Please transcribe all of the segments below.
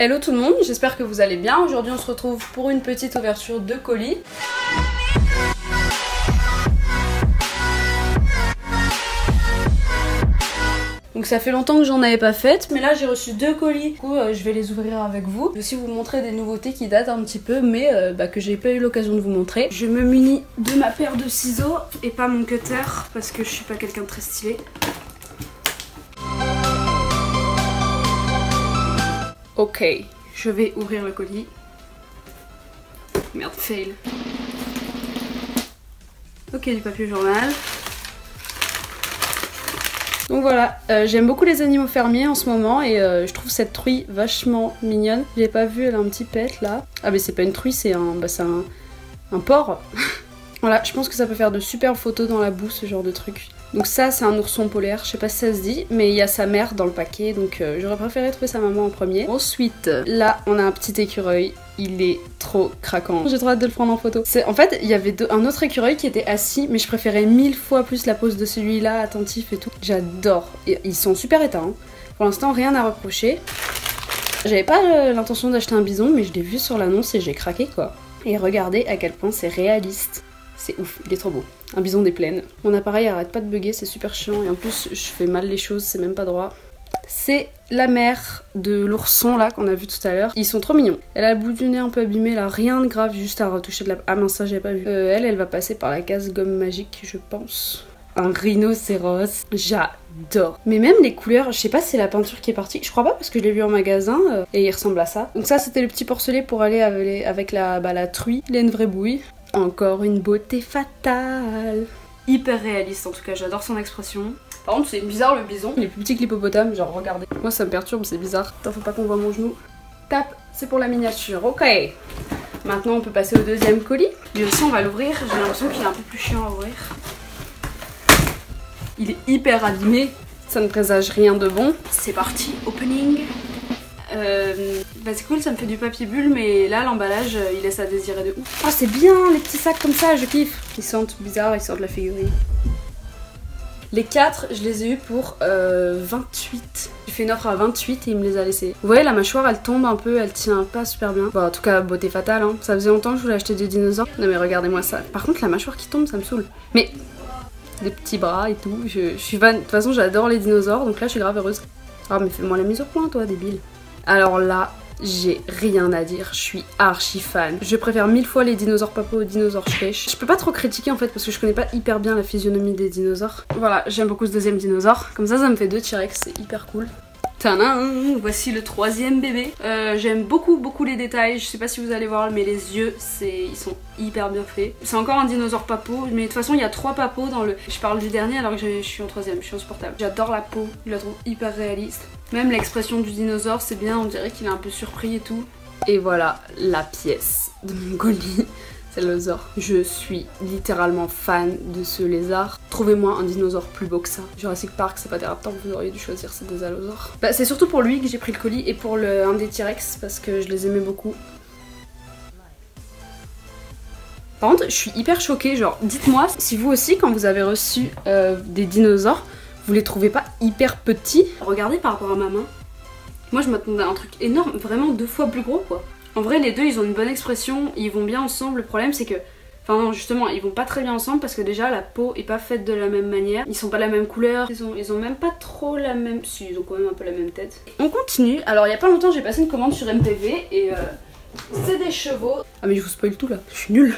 Hello tout le monde, j'espère que vous allez bien. Aujourd'hui on se retrouve pour une petite ouverture de colis. Donc ça fait longtemps que j'en avais pas fait, mais là j'ai reçu 2 colis. Du coup je vais les ouvrir avec vous. Je vais aussi vous montrer des nouveautés qui datent un petit peu, mais que j'ai pas eu l'occasion de vous montrer. Je me munis de ma paire de ciseaux et pas mon cutter, parce que je suis pas quelqu'un de très stylé. Ok, je vais ouvrir le colis. Merde, fail. Ok, du papier journal. Donc voilà, j'aime beaucoup les animaux fermiers en ce moment et je trouve cette truie vachement mignonne. Je l'ai pas vue, elle a un petit pet là. Ah mais c'est pas une truie, c'est un porc. Voilà, je pense que ça peut faire de superbes photos dans la boue, ce genre de truc. Donc ça c'est un ourson polaire, je sais pas si ça se dit, mais il y a sa mère dans le paquet, donc j'aurais préféré trouver sa maman en premier. Ensuite, là on a un petit écureuil, il est trop craquant. J'ai trop hâte de le prendre en photo. En fait, il y avait un autre écureuil qui était assis, mais je préférais 1000 fois plus la pose de celui-là, attentif et tout. J'adore. Et ils sont super éteints. Hein. Pour l'instant, rien à reprocher. J'avais pas l'intention d'acheter un bison, mais je l'ai vu sur l'annonce et j'ai craqué quoi. Et regardez à quel point c'est réaliste. C'est ouf, il est trop beau. Un bison des plaines. Mon appareil arrête pas de bugger, c'est super chiant. Et en plus, je fais mal les choses, c'est même pas droit. C'est la mère de l'ourson là qu'on a vu tout à l'heure. Ils sont trop mignons. Elle a le bout du nez un peu abîmé là, rien de grave, juste à retoucher de la... Ah mince, ça j'avais pas vu. Elle va passer par la case gomme magique, je pense. Un rhinocéros, j'adore. Mais même les couleurs, je sais pas si c'est la peinture qui est partie. Je crois pas parce que je l'ai vu en magasin et il ressemble à ça. Donc ça c'était le petit porcelet pour aller avec la truie. Il a une vraie bouille. Encore une beauté fatale. Hyper réaliste en tout cas, j'adore son expression. Par contre c'est bizarre le bison, il est plus petit que l'hippopotame, genre regardez. Moi ça me perturbe, c'est bizarre. Attends, faut pas qu'on voit mon genou. Tape, c'est pour la miniature, ok. Maintenant on peut passer au deuxième colis. Lui aussi on va l'ouvrir, j'ai l'impression qu'il est un peu plus chiant à ouvrir. Il est hyper abîmé, ça ne présage rien de bon. C'est parti, opening. C'est cool, ça me fait du papier bulle, mais là l'emballage il laisse à désirer de ouf. Oh c'est bien les petits sacs comme ça, je kiffe. Ils sentent bizarre, ils sortent de la figurine. Les 4, je les ai eu pour 28. J'ai fait une offre à 28 et il me les a laissés. Vous voyez la mâchoire elle tombe un peu, elle tient pas super bien. Bon en tout cas beauté fatale hein. Ça faisait longtemps que je voulais acheter des dinosaures. Non mais regardez-moi ça. Par contre la mâchoire qui tombe ça me saoule. Mais des petits bras et tout. Je suis fan. De toute façon j'adore les dinosaures donc là je suis grave heureuse. Ah mais fais-moi la mise au point toi débile. Alors là, j'ai rien à dire, je suis archi fan. Je préfère 1000 fois les dinosaures papo aux dinosaures schwech. Je peux pas trop critiquer en fait parce que je connais pas hyper bien la physionomie des dinosaures. Voilà, j'aime beaucoup ce deuxième dinosaure. Comme ça me fait 2 T-Rex, c'est hyper cool. Tadam, voici le troisième bébé. J'aime beaucoup les détails, je sais pas si vous allez voir mais les yeux ils sont hyper bien faits. C'est encore un dinosaure papo, mais de toute façon il y a 3 papos dans le... Je parle du dernier alors que je suis en troisième, je suis insupportable. J'adore la peau, je la trouve hyper réaliste. Même l'expression du dinosaure c'est bien, on dirait qu'il est un peu surpris et tout. Et voilà la pièce de mon colis. C'est le lézard. Je suis littéralement fan de ce lézard. Trouvez-moi un dinosaure plus beau que ça. Jurassic Park, c'est pas des raptors, vous auriez dû choisir, c'est des allosaures. Bah, c'est surtout pour lui que j'ai pris le colis et pour un des T-Rex parce que je les aimais beaucoup. Par contre, je suis hyper choquée, genre, dites-moi si vous aussi, quand vous avez reçu des dinosaures, vous les trouvez pas hyper petits. Regardez par rapport à ma main. Moi, je m'attendais à un truc énorme, vraiment 2 fois plus gros, quoi. En vrai les deux ils ont une bonne expression, ils vont bien ensemble, le problème c'est que... Enfin non justement ils vont pas très bien ensemble parce que déjà la peau est pas faite de la même manière, ils sont pas de la même couleur, ils ont même pas trop la même... Si ils ont quand même un peu la même tête. On continue, alors il y a pas longtemps j'ai passé une commande sur MPV et c'est des chevaux. Ah mais je vous spoil tout là, je suis nulle.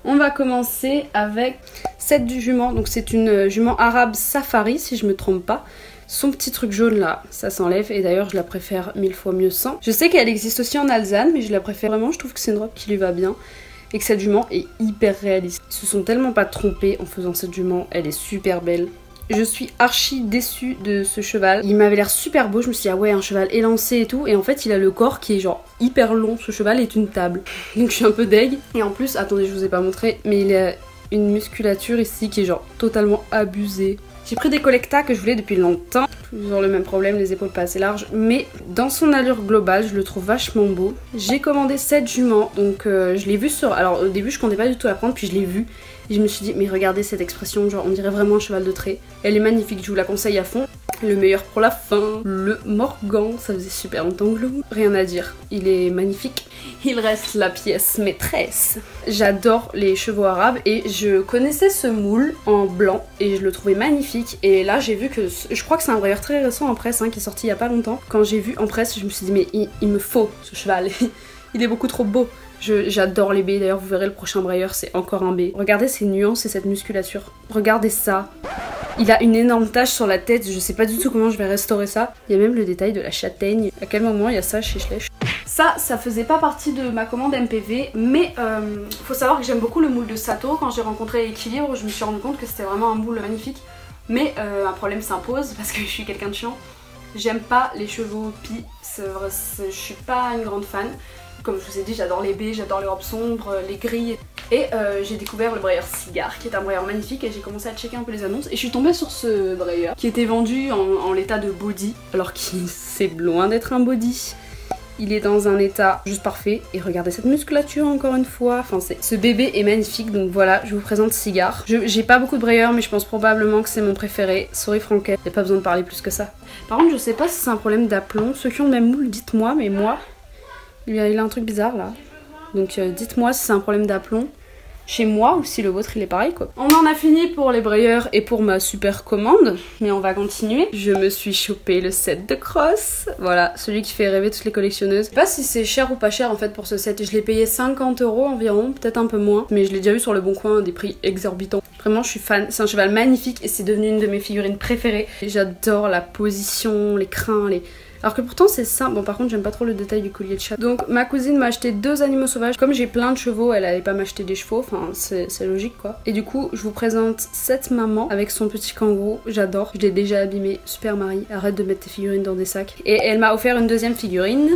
On va commencer avec cette du jument, donc c'est une jument arabe safari si je me trompe pas. Son petit truc jaune là, ça s'enlève et d'ailleurs je la préfère 1000 fois mieux sans. Je sais qu'elle existe aussi en Alsace mais je la préfère vraiment, je trouve que c'est une robe qui lui va bien et que cette jument est hyper réaliste. Ils se sont tellement pas trompés en faisant cette jument, elle est super belle. Je suis archi déçue de ce cheval, il m'avait l'air super beau, je me suis dit ah ouais un cheval élancé et tout et en fait il a le corps qui est genre hyper long, ce cheval est une table. Donc je suis un peu deg et en plus, attendez je vous ai pas montré mais il a une musculature ici qui est genre totalement abusée. J'ai pris des collectas que je voulais depuis longtemps, toujours le même problème, les épaules pas assez larges, mais dans son allure globale, je le trouve vachement beau. J'ai commandé cette jument, donc je l'ai vue sur... Alors au début je comptais pas du tout la prendre, puis je l'ai vue, et je me suis dit, mais regardez cette expression, genre on dirait vraiment un cheval de trait. Elle est magnifique, je vous la conseille à fond. Le meilleur pour la fin, le Morgan, ça faisait super longtemps que je le vois. Rien à dire, il est magnifique. Il reste la pièce maîtresse. J'adore les chevaux arabes et je connaissais ce moule en blanc et je le trouvais magnifique. Et là j'ai vu que, je crois que c'est un brailleur très récent en presse qui est sorti il y a pas longtemps. Quand j'ai vu en presse, je me suis dit mais il me faut ce cheval, il est beaucoup trop beau. J'adore les baies, d'ailleurs vous verrez le prochain brailleur c'est encore un B. Regardez ces nuances et cette musculature, regardez ça. Il a une énorme tache sur la tête, je sais pas du tout comment je vais restaurer ça. Il y a même le détail de la châtaigne. À quel moment il y a ça chez Schleich? Ça faisait pas partie de ma commande MPV, mais faut savoir que j'aime beaucoup le moule de Sato. Quand j'ai rencontré Équilibre, je me suis rendu compte que c'était vraiment un moule magnifique. Mais un problème s'impose parce que je suis quelqu'un de chiant. J'aime pas les chevaux pis, je suis pas une grande fan. Comme je vous ai dit, j'adore les baies, j'adore les robes sombres, les grilles. Et j'ai découvert le brailleur Cigare, qui est un brailleur magnifique, et j'ai commencé à checker un peu les annonces. Et je suis tombée sur ce brailleur, qui était vendu en l'état de body, alors qu'il c'est loin d'être un body. Il est dans un état juste parfait. Et regardez cette musculature encore une fois. Enfin, ce bébé est magnifique. Donc voilà, je vous présente Cigare. J'ai pas beaucoup de brailleurs, mais je pense probablement que c'est mon préféré. Sorry Franquet, y a pas besoin de parler plus que ça. Par contre, je sais pas si c'est un problème d'aplomb. Ceux qui ont le même moule, dites-moi, mais moi... Il a un truc bizarre là. Donc dites-moi si c'est un problème d'aplomb chez moi ou si le vôtre il est pareil quoi. On en a fini pour les brailleurs et pour ma super commande. Mais on va continuer. Je me suis chopé le set de cross. Voilà, celui qui fait rêver toutes les collectionneuses. Je sais pas si c'est cher ou pas cher en fait pour ce set. Je l'ai payé 50 € environ, peut-être un peu moins. Mais je l'ai déjà vu sur le Bon Coin à des prix exorbitants. Vraiment je suis fan. C'est un cheval magnifique et c'est devenu une de mes figurines préférées. J'adore la position, les crins, les... Alors que pourtant c'est simple. Bon par contre j'aime pas trop le détail du collier de chat. Donc ma cousine m'a acheté 2 animaux sauvages. Comme j'ai plein de chevaux, elle allait pas m'acheter des chevaux. Enfin c'est logique quoi. Et du coup je vous présente cette maman avec son petit kangourou. J'adore. Je l'ai déjà abîmé. Super Marie, arrête de mettre tes figurines dans des sacs. Et elle m'a offert une deuxième figurine.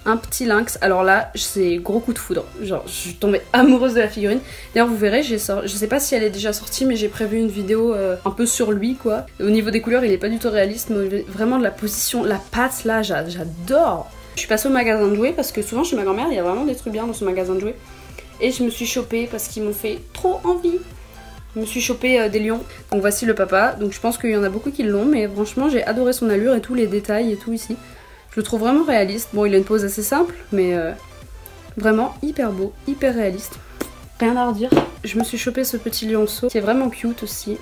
Un petit lynx, alors là c'est gros coup de foudre, genre je suis tombée amoureuse de la figurine. D'ailleurs vous verrez, je sais pas si elle est déjà sortie mais j'ai prévu une vidéo un peu sur lui quoi. Au niveau des couleurs il est pas du tout réaliste mais vraiment de la position, la patte là j'adore. Je suis passée au magasin de jouets parce que souvent chez ma grand-mère il y a vraiment des trucs bien dans ce magasin de jouets. Et je me suis chopée parce qu'ils m'ont fait trop envie. Je me suis chopé des lions. Donc voici le papa, donc je pense qu'il y en a beaucoup qui l'ont mais franchement j'ai adoré son allure et tous les détails et tout ici. Je le trouve vraiment réaliste. Bon, il a une pose assez simple, mais vraiment hyper beau, hyper réaliste. Rien à redire. Je me suis chopé ce petit lionceau qui est vraiment cute aussi.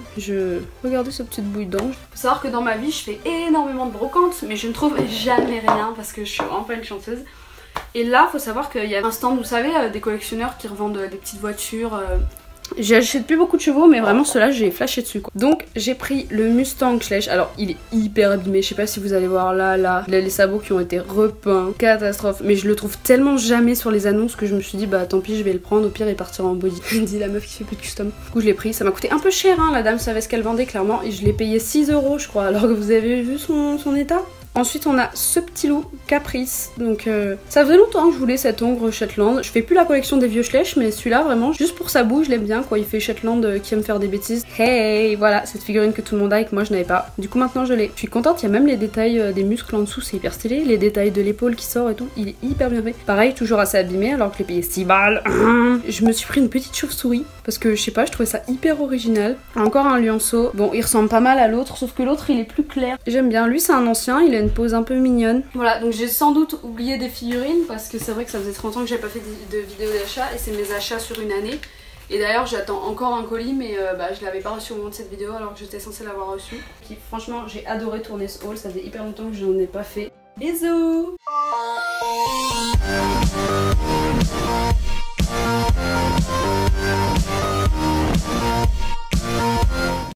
Regardez cette petite bouille d'ange. Faut savoir que dans ma vie, je fais énormément de brocantes, mais je ne trouve jamais rien parce que je suis vraiment pas une chanteuse. Et là, faut savoir qu'il y a un stand, vous savez, des collectionneurs qui revendent des petites voitures. J'achète plus beaucoup de chevaux mais vraiment ceux-là j'ai flashé dessus quoi. Donc j'ai pris le Mustang Schleich. Alors il est hyper abîmé, je sais pas si vous allez voir là, il a les sabots qui ont été repeints, catastrophe. Mais je le trouve tellement jamais sur les annonces que je me suis dit bah tant pis je vais le prendre, au pire il partira en body. Dit la meuf qui fait plus de custom. Du coup je l'ai pris, ça m'a coûté un peu cher hein, la dame savait ce qu'elle vendait clairement. Et je l'ai payé 6 € je crois, alors que vous avez vu son état. Ensuite on a ce petit loup Caprice, donc ça faisait longtemps que je voulais cet hongre Shetland. Je fais plus la collection des vieux Schleich mais celui-là vraiment juste pour sa boue je l'aime bien quoi, il fait Shetland qui aime faire des bêtises. Hey voilà cette figurine que tout le monde a et que moi je n'avais pas, du coup maintenant je l'ai. Je suis contente, il y a même les détails des muscles en dessous, c'est hyper stylé, les détails de l'épaule qui sort et tout, il est hyper bien fait. Pareil toujours assez abîmé alors que je l'ai payé 6 balles. Je me suis pris une petite chauve-souris parce que je sais pas, je trouvais ça hyper original. Encore un lionceau, bon il ressemble pas mal à l'autre sauf que l'autre il est plus clair. J'aime bien, lui c'est un ancien, il a une pose un peu mignonne. Voilà, donc j'ai sans doute oublié des figurines parce que c'est vrai que ça faisait 30 ans que j'avais pas fait de vidéo d'achat et c'est mes achats sur une année. Et d'ailleurs j'attends encore un colis mais je l'avais pas reçu au moment de cette vidéo alors que j'étais censée l'avoir reçu. Franchement j'ai adoré tourner ce haul, ça faisait hyper longtemps que je n'en ai pas fait. Bisous!